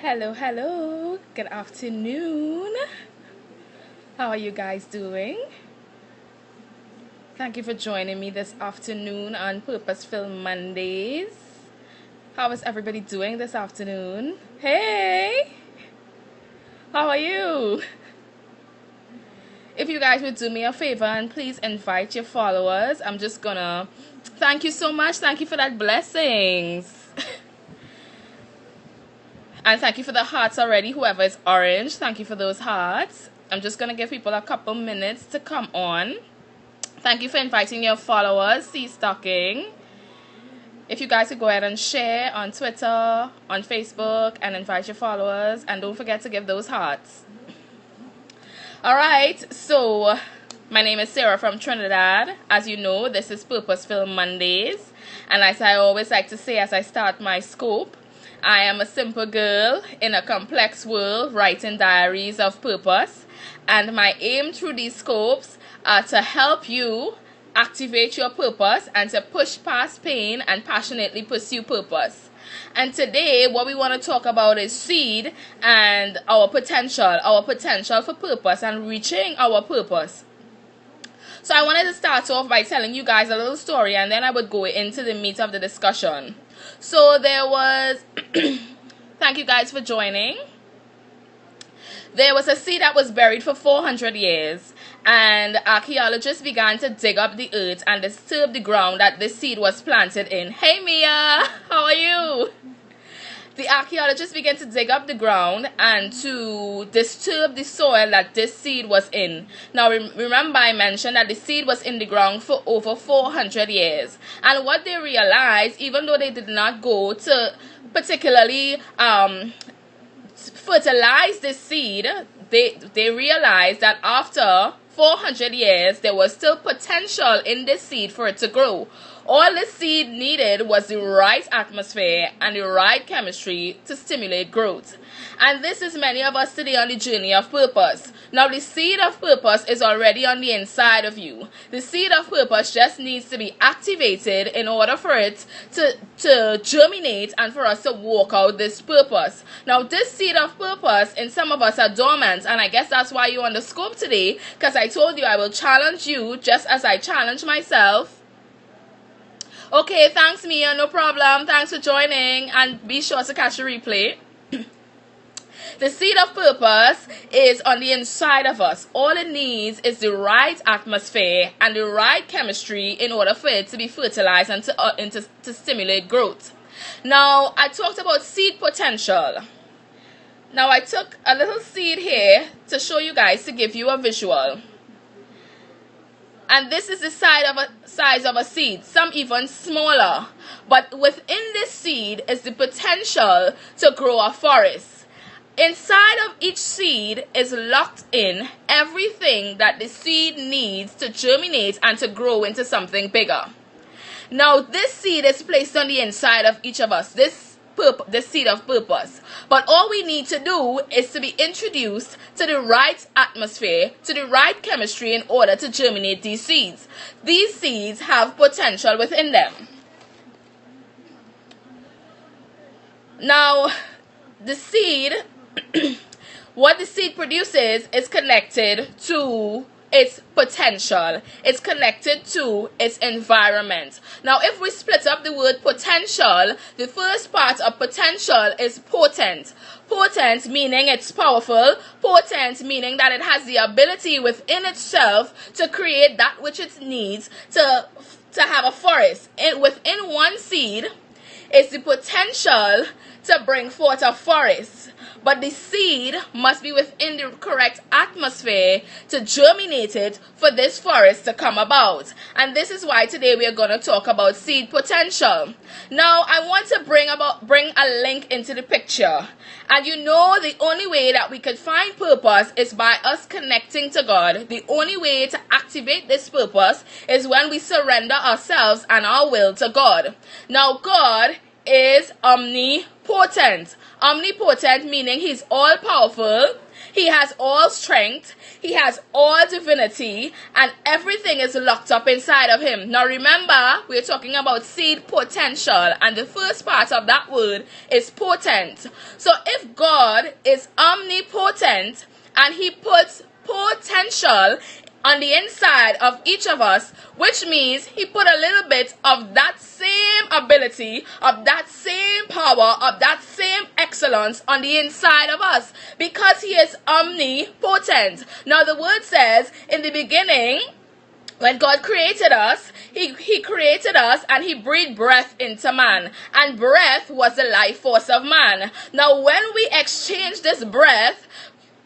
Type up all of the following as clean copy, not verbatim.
Hello, hello. Good afternoon. How are you guys doing? Thank you for joining me this afternoon on Purposeful Mondays. How is everybody doing this afternoon? Hey! How are you? If you guys would do me a favor and please invite your followers, I'm just gonna thank you so much. Thank you for that blessings. And thank you for the hearts already. Whoever is orange, thank you for those hearts. I'm just going to give people a couple minutes to come on. Thank you for inviting your followers. See Stocking. If you guys could go ahead and share on Twitter, on Facebook, and invite your followers. And don't forget to give those hearts. Alright, so my name is Sarah from Trinidad. As you know, this is Purposeful Mondays. And as I always like to say as I start my scope, I am a simple girl in a complex world writing diaries of purpose, and my aim through these scopes are to help you activate your purpose and to push past pain and passionately pursue purpose. And today what we want to talk about is seed and our potential for purpose and reaching our purpose. So I wanted to start off by telling you guys a little story, and then I would go into the meat of the discussion. So there was, thank you guys for joining. There was a seed that was buried for 400 years, and archaeologists began to dig up the earth and disturb the ground that this seed was planted in. Hey Mia, how are you? The archaeologists began to dig up the ground and to disturb the soil that this seed was in. Now remember I mentioned that the seed was in the ground for over 400 years. And what they realized, even though they did not go to particularly fertilize this seed, they realized that after 400 years there was still potential in this seed for it to grow. All the seed needed was the right atmosphere and the right chemistry to stimulate growth. And this is many of us today on the journey of purpose. Now the seed of purpose is already on the inside of you. The seed of purpose just needs to be activated in order for it to germinate and for us to walk out this purpose. Now this seed of purpose in some of us are dormant, and I guess that's why you're on the scope today, because I told you I will challenge you just as I challenge myself. Okay, thanks Mia, no problem. Thanks for joining, and be sure to catch the replay. The seed of purpose is on the inside of us. All it needs is the right atmosphere and the right chemistry in order for it to be fertilized and to stimulate growth. Now, I talked about seed potential. Now, I took a little seed here to show you guys, to give you a visual. And this is the size of a seed, some even smaller. But within this seed is the potential to grow a forest. Inside of each seed is locked in everything that the seed needs to germinate and to grow into something bigger. Now this seed is placed on the inside of each of us, this seed of purpose. But all we need to do is to be introduced to the right atmosphere, to the right chemistry in order to germinate these seeds. These seeds have potential within them. Now, the seed, what the seed produces is connected to its potential. It's connected to its environment. Now, if we split up the word potential, the first part of potential is potent. Potent meaning it's powerful. Potent meaning that it has the ability within itself to create that which it needs to have a forest. Within one seed is the potential to bring forth a forest. But the seed must be within the correct atmosphere to germinate it for this forest to come about. And this is why today we are going to talk about seed potential. Now, I want to bring a link into the picture. And you know the only way that we can find purpose is by us connecting to God. The only way to activate this purpose is when we surrender ourselves and our will to God. Now, God is omnipotent. Omnipotent meaning he's all powerful, he has all strength, he has all divinity, and everything is locked up inside of him. Now remember, we're talking about seed potential, and the first part of that word is potent. So if God is omnipotent and he puts potential on the inside of each of us, which means he put a little bit of that same ability, of that same power, of that same excellence on the inside of us, because he is omnipotent. Now the word says, in the beginning, when God created us, he created us and he breathed breath into man. And breath was the life force of man. Now when we exchange this breath,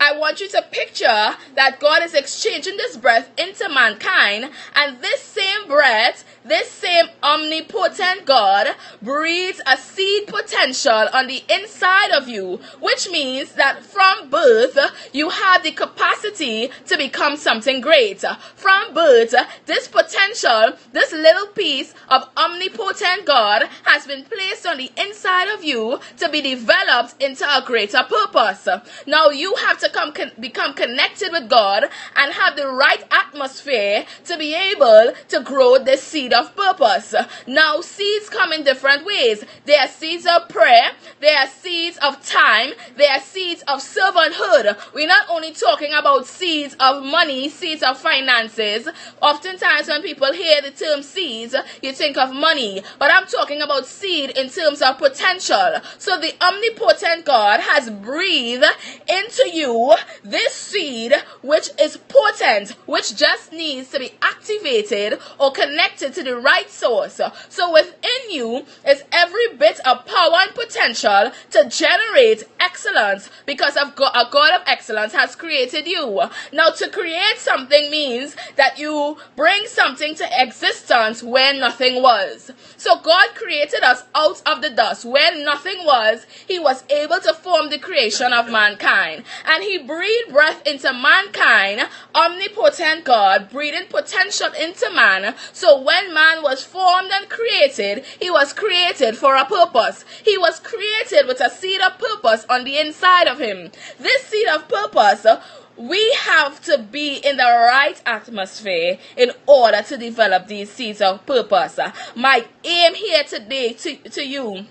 I want you to picture that God is exchanging this breath into mankind, and this same breath, this same omnipotent God breathes a seed potential on the inside of you, which means that from birth, you have the capacity to become something great. From birth, this potential, this little piece of omnipotent God has been placed on the inside of you to be developed into a greater purpose. Now you have to become connected with God and have the right atmosphere to be able to grow this seed of purpose. Now seeds come in different ways. There are seeds of prayer, there are seeds of time, there are seeds of servanthood. We're not only talking about seeds of money, seeds of finances. Oftentimes when people hear the term seeds, you think of money, but I'm talking about seed in terms of potential. So the omnipotent God has breathed into you this seed which is potent, which just needs to be activated or connected to the right source. So within you is every bit of power and potential to generate excellence, because a God of excellence has created you. Now to create something means that you bring something to existence where nothing was. So God created us out of the dust. Where nothing was, he was able to form the creation of mankind. And he breathed breath into mankind, omnipotent God, breathing potential into man. So when man was formed and created, he was created for a purpose. He was created with a seed of purpose on the inside of him. This seed of purpose, we have to be in the right atmosphere in order to develop these seeds of purpose. My aim here today to you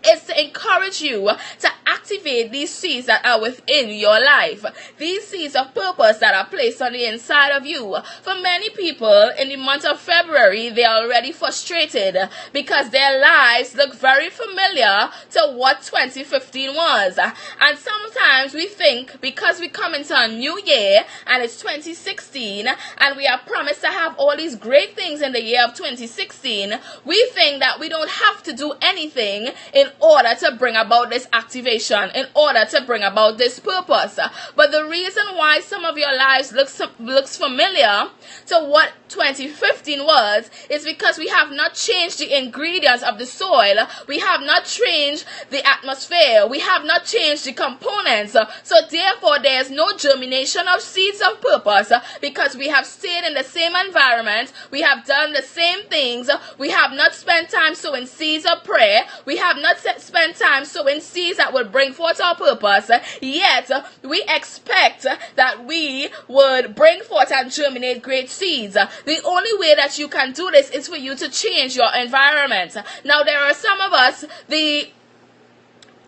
is to encourage you to activate these seeds that are within your life. These seeds of purpose that are placed on the inside of you. For many people, in the month of February, they are already frustrated because their lives look very familiar to what 2015 was. And sometimes we think because we come into a new year and it's 2016 and we are promised to have all these great things in the year of 2016, we think that we don't have to do anything in order to bring about this activation, in order to bring about this purpose. But the reason why some of your lives looks familiar to what 2015 was is because we have not changed the ingredients of the soil. We have not changed the atmosphere. We have not changed the components. So therefore there is no germination of seeds of purpose because we have stayed in the same environment. We have done the same things. We have not spent time sowing seeds of prayer. We have not spent time sowing seeds that will bring forth our purpose. Yet we expect that we would bring forth and germinate great seeds. The only way that you can do this is for you to change your environment. Now there are some of us, a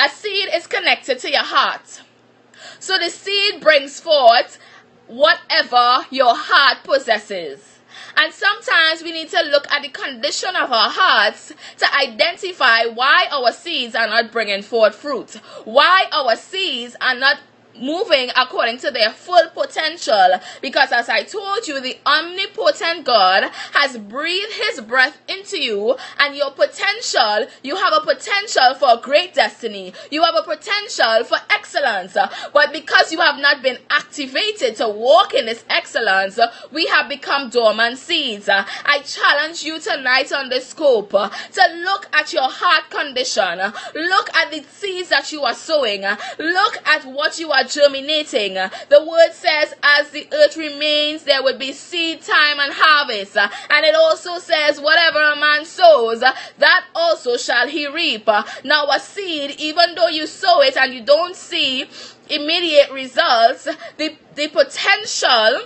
seed is connected to your heart. So the seed brings forth whatever your heart possesses. And sometimes we need to look at the condition of our hearts to identify why our seeds are not bringing forth fruit, why our seeds are not moving according to their full potential. Because as I told you, the omnipotent God has breathed his breath into you, and your potential, you have a potential for a great destiny. You have a potential for excellence. But because you have not been activated to walk in this excellence, we have become dormant seeds. I challenge you tonight on this scope to look at your heart condition. Look at the seeds that you are sowing. Look at what you are are germinating. The word says, as the earth remains, there would be seed time and harvest. And it also says, whatever a man sows, that also shall he reap. Now a seed, even though you sow it and you don't see immediate results, the potential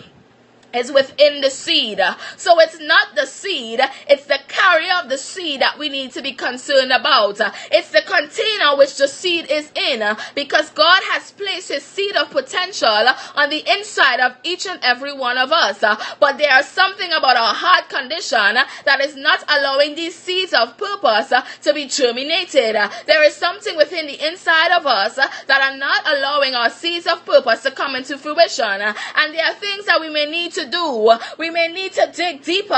is within the seed. So it's not the seed, it's the carrier of the seed that we need to be concerned about. It's the container which the seed is in, because God has placed his seed of potential on the inside of each and every one of us. But there is something about our heart condition that is not allowing these seeds of purpose to be germinated. There is something within the inside of us that are not allowing our seeds of purpose to come into fruition. And there are things that we may need to do. We may need to dig deeper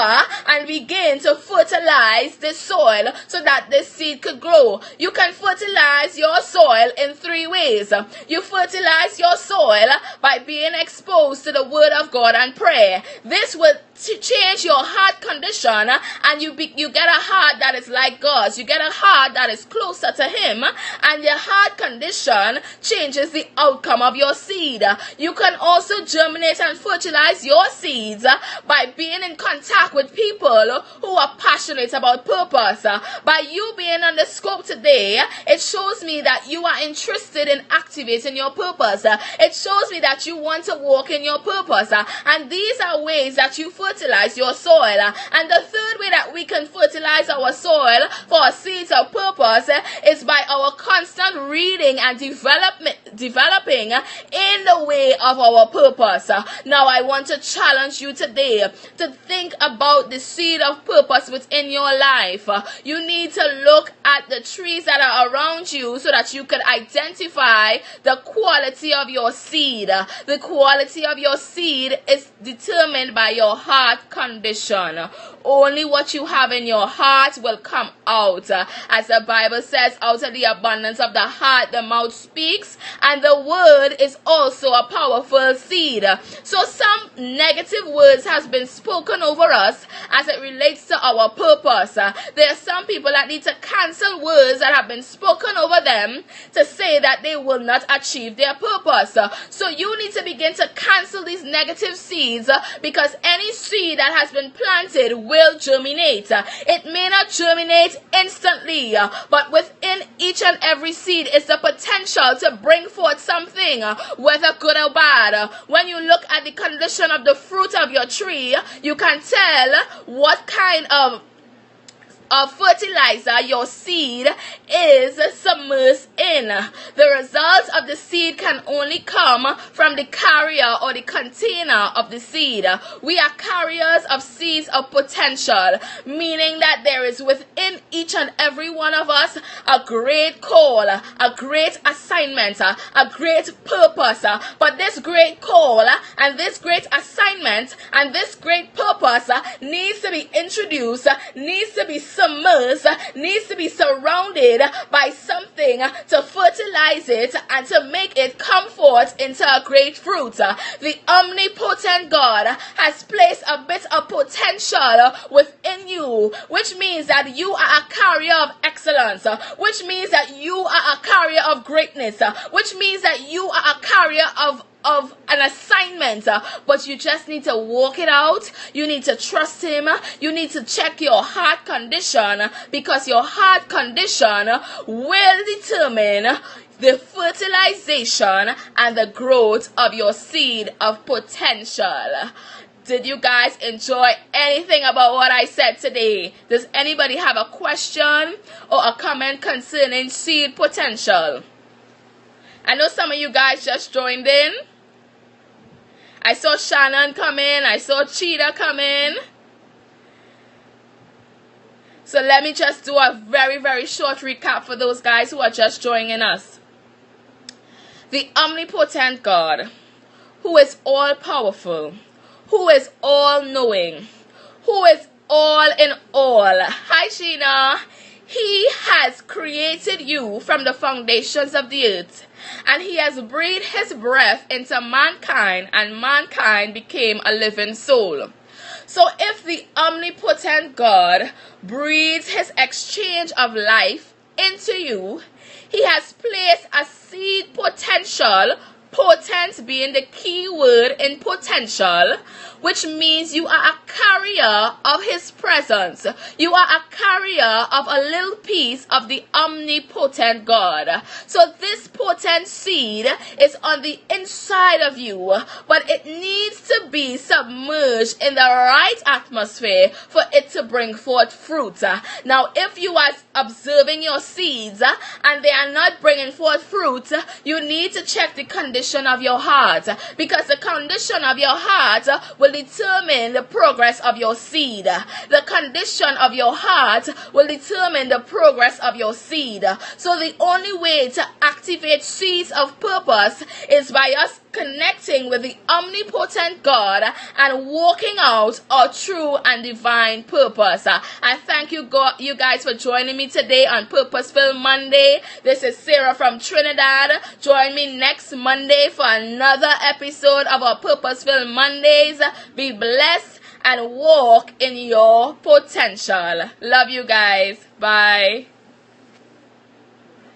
and begin to fertilize the soil so that this seed could grow. You can fertilize your soil in 3 ways. You fertilize your soil by being exposed to the word of God and prayer. This will change your heart condition, and you get a heart that is like God's. You get a heart that is closer to him, and your heart condition changes the outcome of your seed. You can also germinate and fertilize your seeds by being in contact with people who are passionate about purpose. By you being on the scope today, it shows me that you are interested in activating your purpose. It shows me that you want to walk in your purpose, and these are ways that you fertilize your soil. And the third way that we can fertilize our soil for our seeds of purpose is by our constant reading and developing in the way of our purpose. Now I want to challenge you today to think about the seed of purpose within your life. You need to look at the trees that are around you so that you can identify the quality of your seed. The quality of your seed is determined by your heart condition. Only what you have in your heart will come out. As the Bible says, out of the abundance of the heart the mouth speaks, and the word is also a powerful seed. So some negative words has been spoken over us as it relates to our purpose. There are some people that need to cancel words that have been spoken over them to say that they will not achieve their purpose. So you need to begin to cancel these negative seeds, because any seed that has been planted will germinate. It may not germinate instantly, but within each and every seed is the potential to bring forth something, whether good or bad. When you look at the condition of the fruit of your tree, you can tell what kind of fertilizer your seed is submersed in. The result of the seed can only come from the carrier or the container of the seed. We are carriers of seeds of potential, meaning that there is within each and every one of us a great call, a great assignment, a great purpose. But this great call and this great assignment and this great purpose needs to be introduced, needs to be submersed, needs to be surrounded by something to fertilize it and to make it come forth into a great fruit. The omnipotent God has placed a bit of potential within you, which means that you are a carrier of excellence, which means that you are a carrier of greatness, which means that you are a carrier of an assignment, but you just need to walk it out. You need to trust him. You need to check your heart condition, because your heart condition will determine the fertilization and the growth of your seed of potential. Did you guys enjoy anything about what I said today? Does anybody have a question or a comment concerning seed potential? I know some of you guys just joined in. I saw Shannon come in. I saw Cheetah come in. So let me just do a very, very short recap for those guys who are just joining us. The omnipotent God, who is all-powerful, who is all-knowing, who is all in all. Hi, Sheena. He has created you from the foundations of the earth, and he has breathed his breath into mankind, and mankind became a living soul. So if the omnipotent God breathes his exchange of life into you, he has placed a seed potential Potent being the key word in potential, which means you are a carrier of his presence. You are a carrier of a little piece of the omnipotent God. So this potent seed is on the inside of you, but it needs to be submerged in the right atmosphere for it to bring forth fruit. Now, if you are observing your seeds and they are not bringing forth fruit, you need to check the condition of your heart, because the condition of your heart will determine the progress of your seed. The condition of your heart will determine the progress of your seed. So the only way to activate seeds of purpose is by us connecting with the omnipotent God and walking out our true and divine purpose. I thank you guys for joining me today on Purposeful Monday. This is Sarah from Trinidad. Join me next Monday for another episode of our Purposeful Mondays. Be blessed and walk in your potential. Love you guys. Bye.